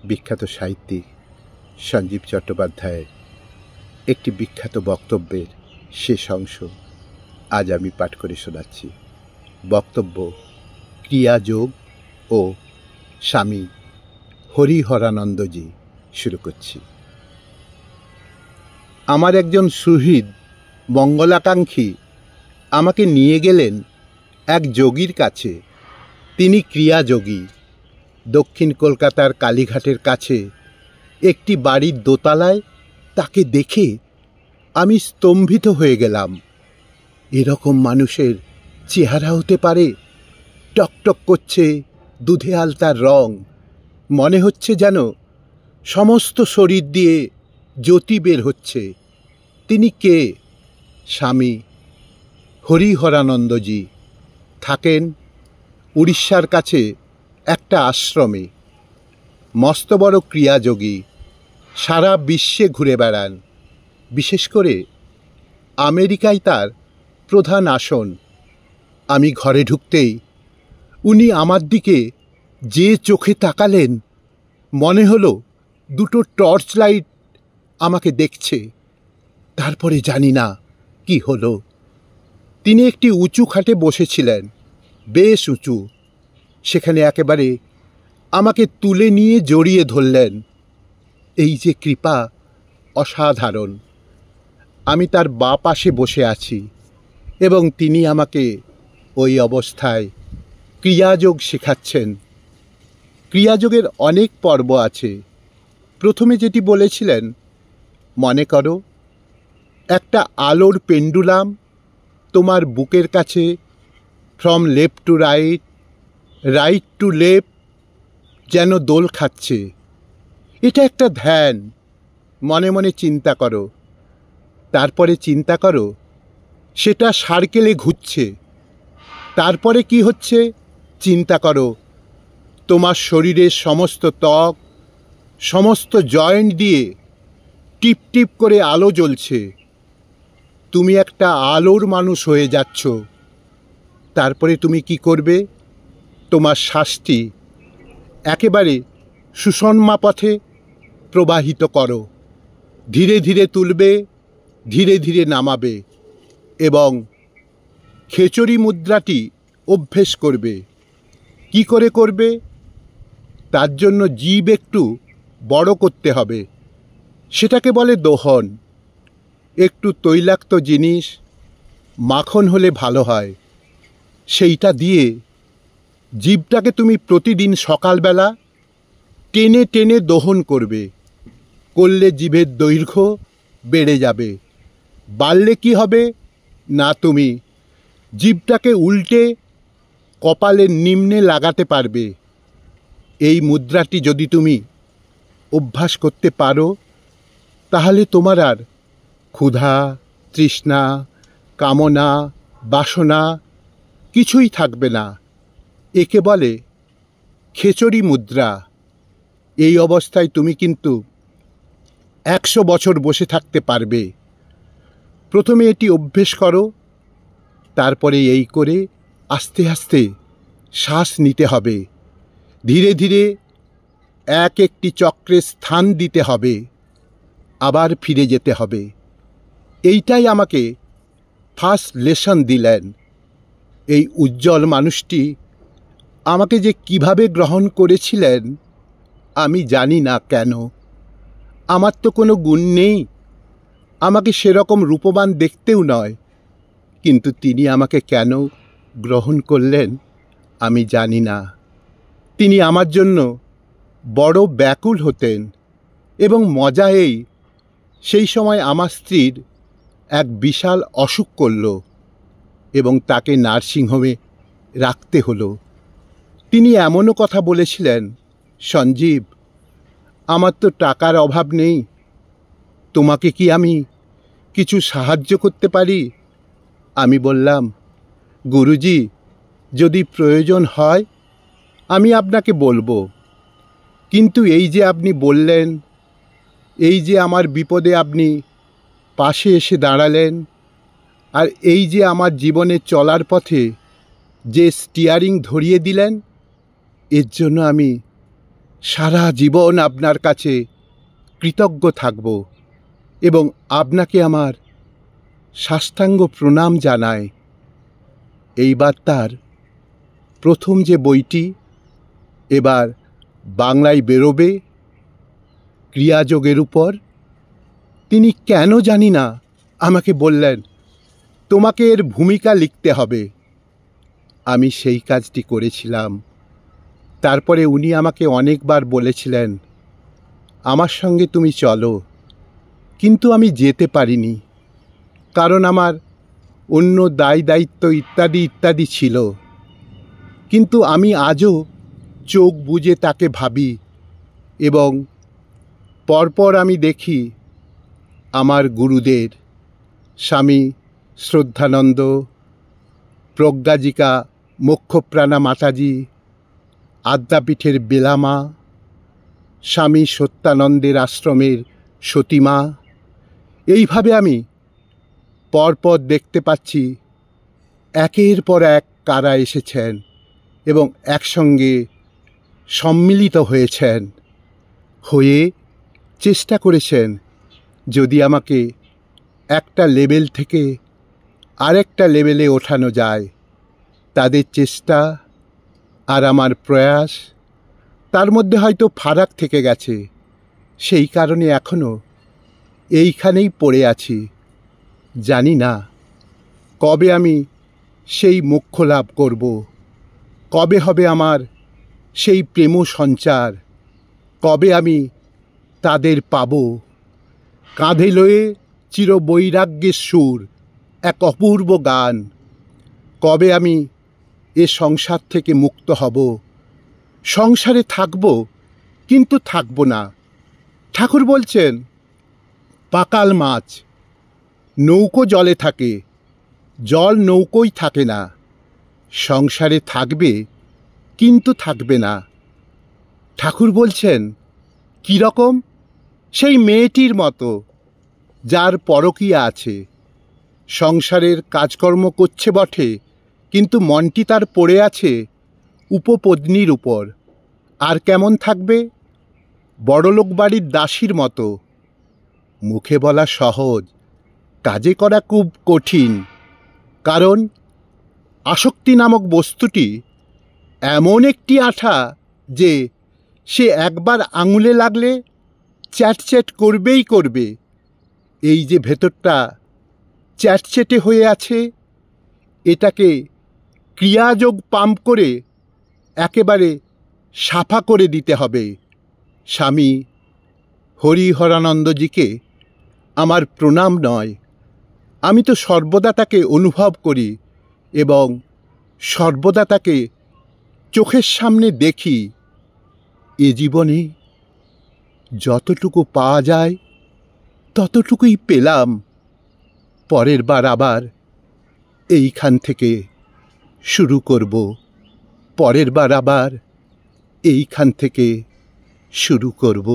বিখ্যাত সাহিত্যিক সঞ্জীব চট্টোপাধ্যায়ের একটি বিখ্যাত বক্তব্যের শেষ অংশ আজ আমি পাঠ করে শোনাচ্ছি। বক্তব্য ক্রিয়াযোগ ও স্বামী হরিহরানন্দজি। শুরু করছি। আমার একজন সুহৃদ মঙ্গলাকাঙ্ক্ষী আমাকে নিয়ে গেলেন এক যোগীর কাছে। তিনি ক্রিয়াযোগী। দক্ষিণ কলকাতার কালীঘাটের কাছে একটি বাড়ির দোতলায় তাকে দেখে আমি স্তম্ভিত হয়ে গেলাম। এরকম মানুষের চেহারা হতে পারে? টকটক করছে দুধে আলতার রং, মনে হচ্ছে যেন সমস্ত শরীর দিয়ে জ্যোতি বের হচ্ছে। তিনি কে? স্বামী হরিহরানন্দজি। থাকেন উড়িষ্যার কাছে একটা আশ্রমে। মস্ত বড় ক্রিয়াযোগী, সারা বিশ্বে ঘুরে বেড়ান। বিশেষ করে আমেরিকায় তার প্রধান আসন। আমি ঘরে ঢুকতেই উনি আমার দিকে যে চোখে তাকালেন, মনে হলো দুটো টর্চ লাইট আমাকে দেখছে। তারপরে জানি না কি হলো। তিনি একটি উঁচু খাটে বসেছিলেন, বেশ উঁচু। সেখানে একেবারে আমাকে তুলে নিয়ে জড়িয়ে ধরলেন। এই যে কৃপা, অসাধারণ। আমি তার বাঁ পাশে বসে আছি এবং তিনি আমাকে ওই অবস্থায় ক্রিয়াযোগ শেখাচ্ছেন। ক্রিয়াযোগের অনেক পর্ব আছে। প্রথমে যেটি বলেছিলেন, মনে করো একটা আলোর পেন্ডুলাম তোমার বুকের কাছে from left to right, right to left যেন দোল খাচ্ছে। এটা একটা ধ্যান। মনে মনে চিন্তা করো। তারপরে চিন্তা করো সেটা সার্কেলে ঘুরছে। তারপরে কি হচ্ছে চিন্তা করো। তোমার শরীরের সমস্ত ত্বক, সমস্ত জয়েন্ট দিয়ে টিপ টিপ করে আলো জ্বলছে। তুমি একটা আলোর মানুষ হয়ে যাচ্ছ। তারপরে তুমি কি করবে? তোমার শ্বাসটি একেবারে সুষমা পথে প্রবাহিত করো। ধীরে ধীরে তুলবে, ধীরে ধীরে নামাবে এবং খেচরি মুদ্রাটি অভ্যেস করবে। কি করে করবে? তার জন্য জিভ একটু বড় করতে হবে। সেটাকে বলে দোহন। একটু তৈলাক্ত জিনিস, মাখন হলে ভালো হয়, সেইটা দিয়ে জিভটাকে তুমি প্রতিদিন সকালবেলা টেনে টেনে দহন করবে। করলে জিভের দৈর্ঘ্য বেড়ে যাবে। বাড়লে কি হবে না, তুমি জিভটাকে উল্টে কপালের নিম্নে লাগাতে পারবে। এই মুদ্রাটি যদি তুমি অভ্যাস করতে পারো, তাহলে তোমার আর ক্ষুধা, তৃষ্ণা, কামনা, বাসনা কিছুই থাকবে না। একে বলে খেচরি মুদ্রা। এই অবস্থায় তুমি কিন্তু 100 বছর বসে থাকতে পারবে। প্রথমে এটি অভ্যেস করো, তারপরে এই করে আস্তে আস্তে শ্বাস নিতে হবে। ধীরে ধীরে এক একটি চক্রে স্থান দিতে হবে, আবার ফিরে যেতে হবে। এইটাই আমাকে ফার্স্ট লেসন দিলেন। এই উজ্জ্বল মানুষটি আমাকে যে কিভাবে গ্রহণ করেছিলেন আমি জানি না কেন। আমার তো কোনো গুণ নেই, আমাকে সেরকম রূপবান দেখতেও নয়। কিন্তু তিনি আমাকে কেন গ্রহণ করলেন আমি জানি না। তিনি আমার জন্য বড় ব্যাকুল হতেন এবং মজা এই, সেই সময় আমার স্ত্রীর এক বিশাল অসুখ করল এবং তাকে নার্সিংহোমে রাখতে হলো। তিনি এমনও কথা বলেছিলেন, সঞ্জীব, আমার তো টাকার অভাব নেই, তোমাকে কি আমি কিছু সাহায্য করতে পারি? আমি বললাম, গুরুজি, যদি প্রয়োজন হয় আমি আপনাকে বলবো। কিন্তু এই যে আপনি বললেন, এই যে আমার বিপদে আপনি পাশে এসে দাঁড়ালেন, আর এই যে আমার জীবনে চলার পথে যে স্টিয়ারিং ধরিয়ে দিলেন, এর জন্য আমি সারা জীবন আপনার কাছে কৃতজ্ঞ থাকব এবং আপনাকে আমার সাষ্টাঙ্গ প্রণাম জানাই। এইবার তার প্রথম যে বইটি এবার বাংলায় বেরোবে ক্রিয়াযোগের উপর, তিনি কেন জানি না আমাকে বললেন, তোমাকে এর ভূমিকা লিখতে হবে। আমি সেই কাজটি করেছিলাম। তারপরে উনি আমাকে অনেকবার বলেছিলেন, আমার সঙ্গে তুমি চলো, কিন্তু আমি যেতে পারিনি, কারণ আমার অন্য দায় দায়িত্ব ইত্যাদি ইত্যাদি ছিল। কিন্তু আমি আজও চোখ বুজে তাকে ভাবি এবং পরপর আমি দেখি আমার গুরুদের, স্বামী শ্রদ্ধানন্দ, প্রজ্ঞাজিকা মোক্ষপ্রাণা মাতাজি, আদ্যাপীঠের বেলামা, স্বামী সত্যানন্দের আশ্রমের সতীমা, এইভাবে আমি পরপর দেখতে পাচ্ছি একের পর এক কারা এসেছেন এবং একসঙ্গে সম্মিলিত হয়েছেন, হয়ে চেষ্টা করেছেন যদি আমাকে একটা লেভেল থেকে আরেকটা লেভেলে ওঠানো যায়। তাদের চেষ্টা আর আমার প্রয়াস, তার মধ্যে হয়তো ফারাক থেকে গেছে, সেই কারণে এখনও এইখানেই পড়ে আছি। জানি না কবে আমি সেই মোক্ষ লাভ করব, কবে হবে আমার সেই প্রেম সঞ্চার, কবে আমি তাদের পাব। কাঁধে লয়ে চিরবৈরাগ্যের সুর, এক অপূর্ব গান, কবে আমি এ সংসার থেকে মুক্ত হব। সংসারে থাকব কিন্তু থাকব না। ঠাকুর বলছেন, পাকাল মাছ নৌকো জলে থাকে, জল নৌকোই থাকে না। সংসারে থাকবে কিন্তু থাকবে না। ঠাকুর বলছেন কীরকম? সেই মেয়েটির মতো যার পরকীয়া আছে, সংসারের কাজকর্ম করছে বটে, কিন্তু মনটি তার পড়ে আছে উপপত্নীর উপর। আর কেমন থাকবে? বড়লোক বাড়ির দাসীর মতো। মুখে বলা সহজ, কাজে করা খুব কঠিন, কারণ আসক্তি নামক বস্তুটি এমন একটি আঠা যে সে একবার আঙুলে লাগলে চ্যাটচ্যাট করবেই করবে। এই যে ভেতরটা চ্যাটচ্যাটে হয়ে আছে, এটাকে ক্রিয়াযোগ পাম্প করে একেবারে সাফা করে দিতে হবে। স্বামী হরিহরানন্দজিকে আমার প্রণাম নয়, আমি তো সর্বদা তাকে অনুভব করি এবং সর্বদা তাকে চোখের সামনে দেখি। এ জীবনে যতটুকু পাওয়া যায় ততটুকুই পেলাম। পরের বার আবার এইখান থেকে শুরু করব, পরের বার আবার এইখান থেকে শুরু করব।